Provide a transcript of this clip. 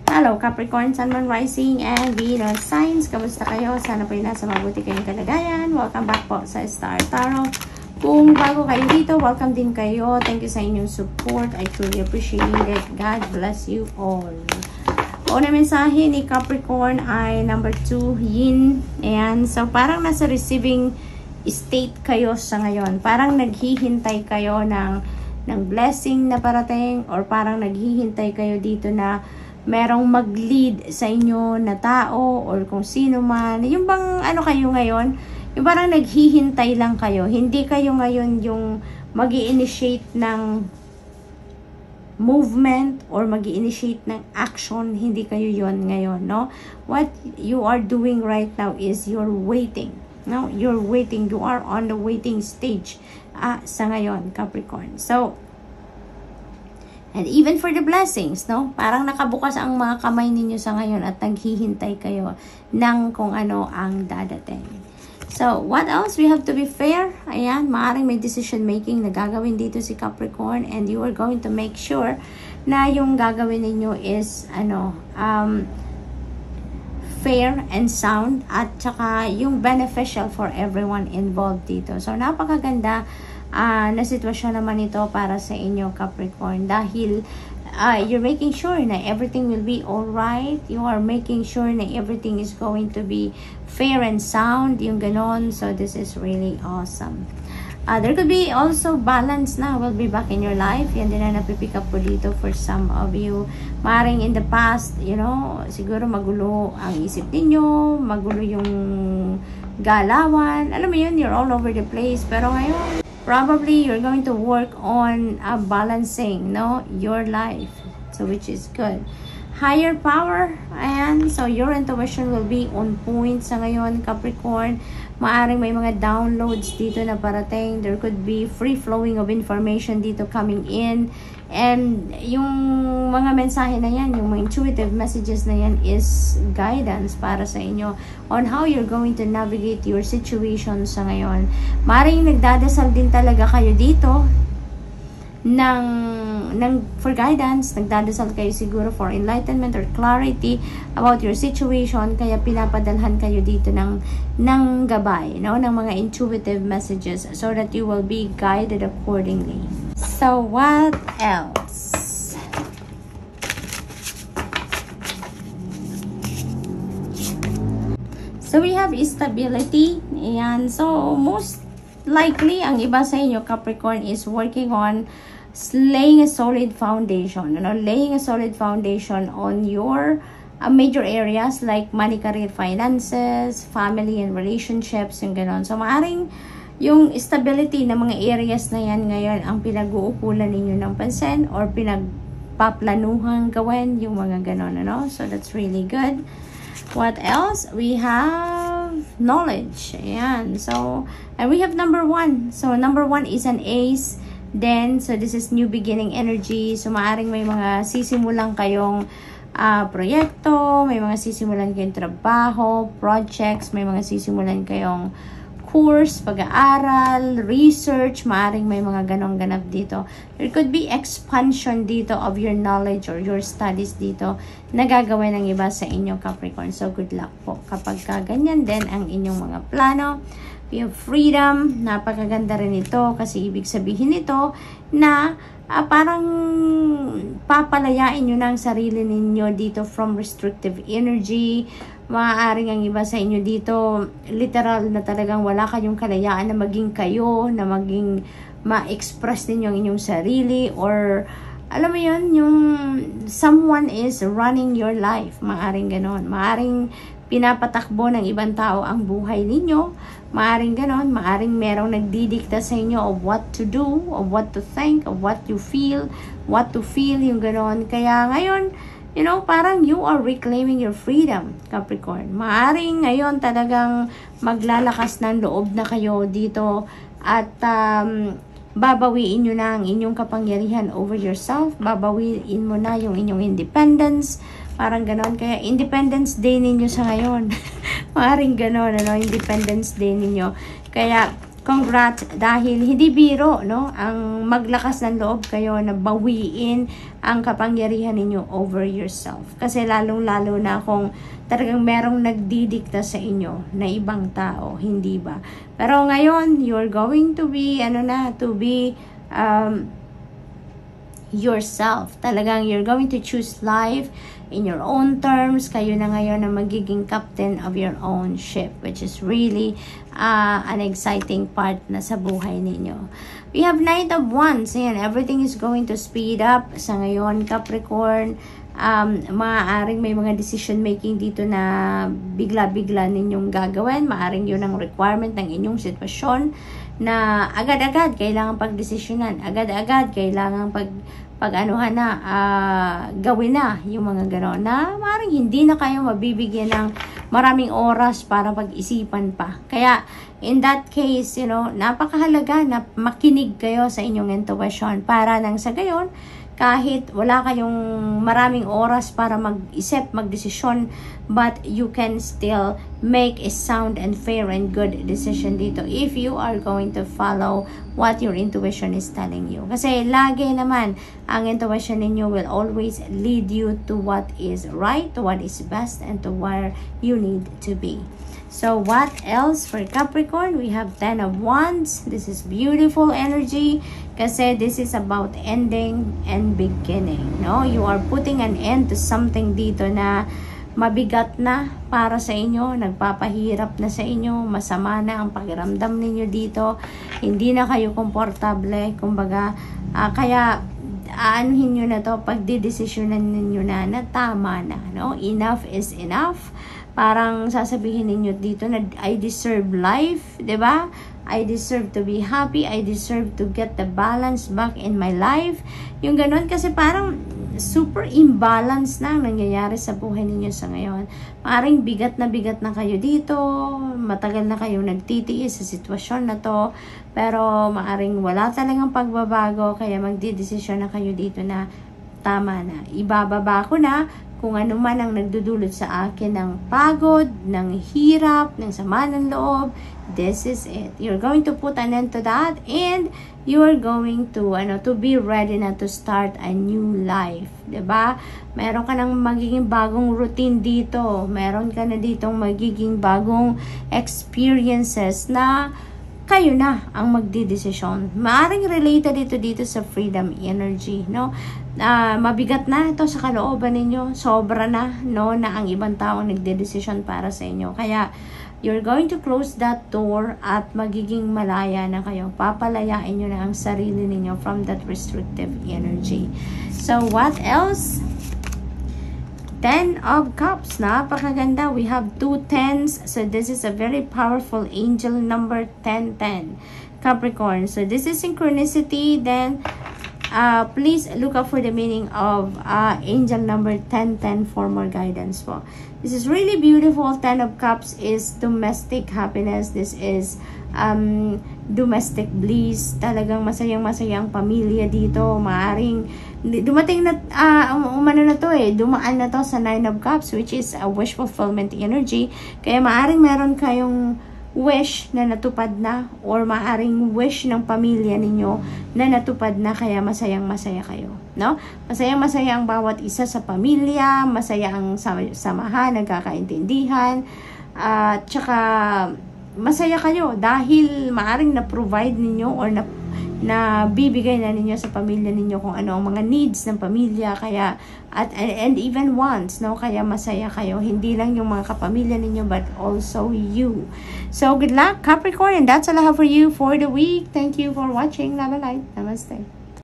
Hello Capricorn, Sun, Moon, Rising, and Venus signs. Kamusta kayo? Sana po nasa mabuti kayong kalagayan. Welcome back po sa Star Tarot. Kung bago kayo dito, welcome din kayo. Thank you sa inyong support. I truly appreciate it. God bless you all. Una mensahe ni Capricorn ay number 2, Yin. Ayan. So, parang nasa receiving state kayo sa ngayon. Parang naghihintay kayo ng blessing na parating, or parang naghihintay kayo dito na merong mag-lead sa inyo na tao or kung sino man. Yung bang ano kayo ngayon, yung parang naghihintay lang kayo. Hindi kayo ngayon yung mag-i-initiate ng movement or mag-i-initiate ng action. Hindi kayo yon ngayon, no? What you are doing right now is you're waiting. No, you're waiting. You are on the waiting stage sa ngayon, Capricorn. So, and even for the blessings, no? Parang nakabukas ang mga kamay ninyo sa ngayon at naghihintay kayo ng kung ano ang dadating. So, what else? We have to be fair. Ayan, maaaring may decision making na gagawin dito si Capricorn, and you are going to make sure na yung gagawin ninyo is fair and sound, at saka yung beneficial for everyone involved dito. So, napakaganda na sitwasyon naman ito para sa inyo, Capricorn, dahil you're making sure na everything will be alright. You are making sure na everything is going to be fair and sound, yung ganon. So this is really awesome. There could be also balance na will be back in your life. Yan din na napipick up po dito for some of you. Maring in the past, you know, siguro magulo ang isip ninyo, magulo yung galawan. Alam mo yun, you're all over the place. Pero ngayon, probably you're going to work on balancing, no, your life, so which is good. Higher power, and so your intuition will be on point sa ngayon, Capricorn. Maaring may mga downloads dito na parating. There could be free flowing of information dito coming in, and yung mga mensahe na yan, yung mga intuitive messages na yan is guidance para sa inyo on how you're going to navigate your situation sa ngayon. Maring nagdadasal din talaga kayo dito for guidance, nagdadasal kayo siguro for enlightenment or clarity about your situation, kaya pinapadalhan kayo dito ng gabay, no, ng mga intuitive messages so that you will be guided accordingly. So what else? So we have stability. Ayan. So most likely ang iba sa inyo, Capricorn, is working on laying a solid foundation, laying a solid foundation on your major areas like money, career, finances, family, and relationships, yung ganon. So, maaring yung stability ng mga areas na yan ngayon ang pinag-uukulan ninyo ng pansin or pinagpaplanuhang gawin, yung mga ganon, ano? So, that's really good. What else? We have knowledge. Ayan. So, and we have number 1. So, number 1 is an ace. Then, so this is new beginning energy. So, maaring may mga sisimulan kayong proyekto, may mga sisimulan kayong trabaho, projects, may mga sisimulan kayong course, pag-aaral, research, maaring may mga ganong ganap dito. There could be expansion dito of your knowledge or your studies dito na gagawin ng iba sa inyo, Capricorn. So, good luck po kapag ganyan din ang inyong mga plano. You have freedom, napakaganda rin ito kasi ibig sabihin nito na parang papalayain nyo na ang sarili ninyo dito from restrictive energy. Maaaring ang iba sa inyo dito, literal na talagang wala kayong kalayaan na maging kayo, na maging ma-express ninyo ang inyong sarili, or alam mo yun, yung someone is running your life. Maaaring ganon. Maaaring pinapatakbo ng ibang tao ang buhay ninyo. Maaring ganon, maaring merong nagdidikta sa inyo of what to do, of what to think, of what you feel, yung ganon. Kaya ngayon, you know, parang you are reclaiming your freedom, Capricorn. Maaring ngayon talagang maglalakas ng loob na kayo dito at babawiin nyo na ang inyong kapangyarihan over yourself, babawiin mo na yung inyong independence, parang ganon. Kaya Independence Day ninyo sa ngayon. Maaring ganon, Independence Day ninyo. Kaya Congrats dahil hindi biro, no? Ang maglakas ng loob kayo na bawiin ang kapangyarihan ninyo over yourself. Kasi lalong-lalo na kung talagang merong nagdidikta sa inyo na ibang tao, hindi ba? Pero ngayon, you're going to be, yourself. Talagang you're going to choose life in your own terms. Kayo na ngayon na magiging captain of your own ship, which is really an exciting part na sa buhay ninyo. We have Knight of Wands. Ayan, everything is going to speed up sa ngayon, Capricorn. Maaaring may mga decision making dito na bigla-bigla ninyong gagawin. Maaaring yun ang requirement ng inyong sitwasyon na agad-agad kailangan pagdesisyonan, agad-agad kailangan gawin na yung mga gano'n na maaaring hindi na kayo mabibigyan ng maraming oras para pag-isipan pa. Kaya in that case, napakahalaga na makinig kayo sa inyong intuition para nang sa gayon, kahit wala kayong maraming oras para mag-isip, magdesisyon, but you can still make a sound and fair and good decision dito if you are going to follow what your intuition is telling you. Kasi lagi naman, ang intuition ninyo will always lead you to what is right, to what is best, and to where you need to be. So what else for Capricorn? We have 10 of Wands. This is beautiful energy kasi this is about ending and beginning. No? You are putting an end to something dito na mabigat na para sa inyo, nagpapahirap na sa inyo, masama na ang pakiramdam ninyo dito, hindi na kayo komportable, kumbaga, kaya aanuhin nyo na to, pagdidesisyonan ninyo na tama na, no? Enough is enough. Parang sasabihin ninyo dito na I deserve life, 'di ba? I deserve to be happy, I deserve to get the balance back in my life. Yung ganun kasi parang super imbalance na ang nangyayari sa buhay ninyo sa ngayon. Maring bigat na kayo dito, matagal na kayo nagtitiis sa sitwasyon na to, pero maaring wala talagang pagbabago, kaya magdidesisyon na kayo dito na tama na. Ibababa ko na kung ano man ang nagdudulot sa akin ng pagod, ng hirap, ng sama ng loob. This is it. You're going to put an end to that and you're going to be ready na to start a new life. 'Di ba? Meron ka nang magiging bagong routine dito. Meron ka na ditong magiging bagong experiences na kayo na ang magdidesisyon. Maaring related dito sa freedom energy, no? Mabigat na ito sa kalooban ninyo, sobra na, no, na ang ibang tao nagdedesisyon para sa inyo. Kaya you're going to close that door at magiging malaya na kayo. Papalayain nyo na ang sarili ninyo from that restrictive energy. So what else? 10 of Cups. Napakaganda. We have 2 10s. So this is a very powerful angel number 1010. Capricorn. So this is synchronicity. Then please look up for the meaning of angel number 1010 for more guidance po. This is really beautiful. 10 of Cups is domestic happiness. This is domestic bliss. Talagang masayang-masayang pamilya dito. Maaring dumating na dumaan na to sa 9 of Cups, which is a wish fulfillment energy. Kaya maaring meron kayong wish na natupad na, or maaring wish ng pamilya ninyo na natupad na, kaya masayang-masaya kayo, no? Masayang-masaya ang bawat isa sa pamilya, masaya ang samahan, nagkakaintindihan, at tsaka masaya kayo dahil maaring na-provide ninyo or na bibigay na ninyo sa pamilya ninyo kung ano ang mga needs ng pamilya, kaya and even wants, no? Kaya masaya kayo, hindi lang yung mga kapamilya ninyo but also you. So good luck, Capricorn, and that's all I have for you for the week. Thank you for watching. Love and light. Namaste.